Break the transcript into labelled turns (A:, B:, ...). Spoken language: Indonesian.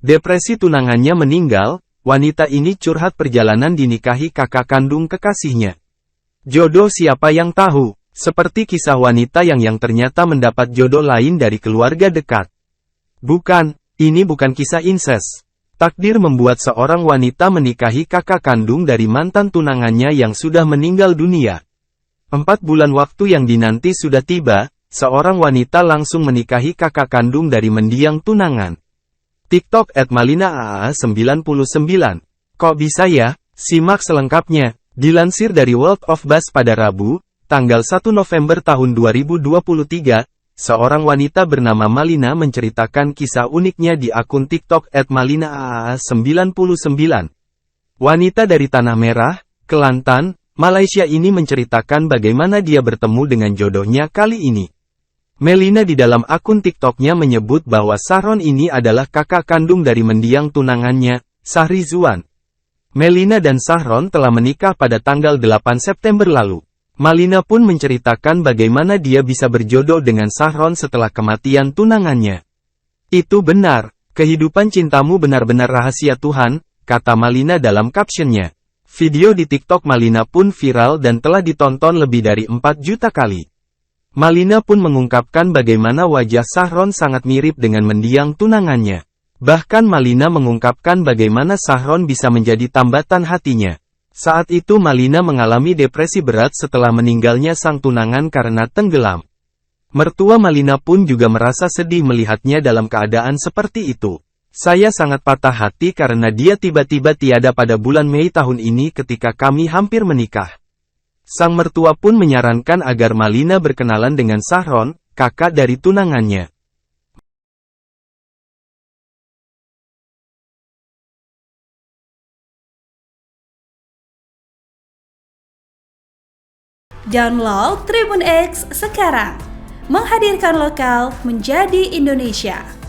A: Depresi tunangannya meninggal, wanita ini curhat perjalanan dinikahi kakak kandung kekasihnya. Jodoh siapa yang tahu, seperti kisah wanita yang ternyata mendapat jodoh lain dari keluarga dekat. Bukan, ini bukan kisah incest. Takdir membuat seorang wanita menikahi kakak kandung dari mantan tunangannya yang sudah meninggal dunia. 4 bulan waktu yang dinanti sudah tiba, seorang wanita langsung menikahi kakak kandung dari mendiang tunangan. TikTok @malinaaa99. Kok bisa ya? Simak selengkapnya. Dilansir dari World of Buzz pada Rabu, tanggal 1 November tahun 2023, seorang wanita bernama Malina menceritakan kisah uniknya di akun TikTok @malinaaa99. Wanita dari Tanah Merah, Kelantan, Malaysia ini menceritakan bagaimana dia bertemu dengan jodohnya kali ini. Melina di dalam akun TikToknya menyebut bahwa Sahron ini adalah kakak kandung dari mendiang tunangannya, Sahrizuan. Melina dan Sahron telah menikah pada tanggal 8 September lalu. Malina pun menceritakan bagaimana dia bisa berjodoh dengan Sahron setelah kematian tunangannya. Itu benar, kehidupan cintamu benar-benar rahasia Tuhan, kata Malina dalam captionnya. Video di TikTok Malina pun viral dan telah ditonton lebih dari 4 juta kali. Malina pun mengungkapkan bagaimana wajah Sahron sangat mirip dengan mendiang tunangannya. Bahkan Malina mengungkapkan bagaimana Sahron bisa menjadi tambatan hatinya. Saat itu Malina mengalami depresi berat setelah meninggalnya sang tunangan karena tenggelam. Mertua Malina pun juga merasa sedih melihatnya dalam keadaan seperti itu. Saya sangat patah hati karena dia tiba-tiba tiada pada bulan Mei tahun ini ketika kami hampir menikah. Sang mertua pun menyarankan agar Malina berkenalan dengan Sahron, kakak dari tunangannya.
B: Download Tribun X sekarang, menghadirkan lokal menjadi Indonesia.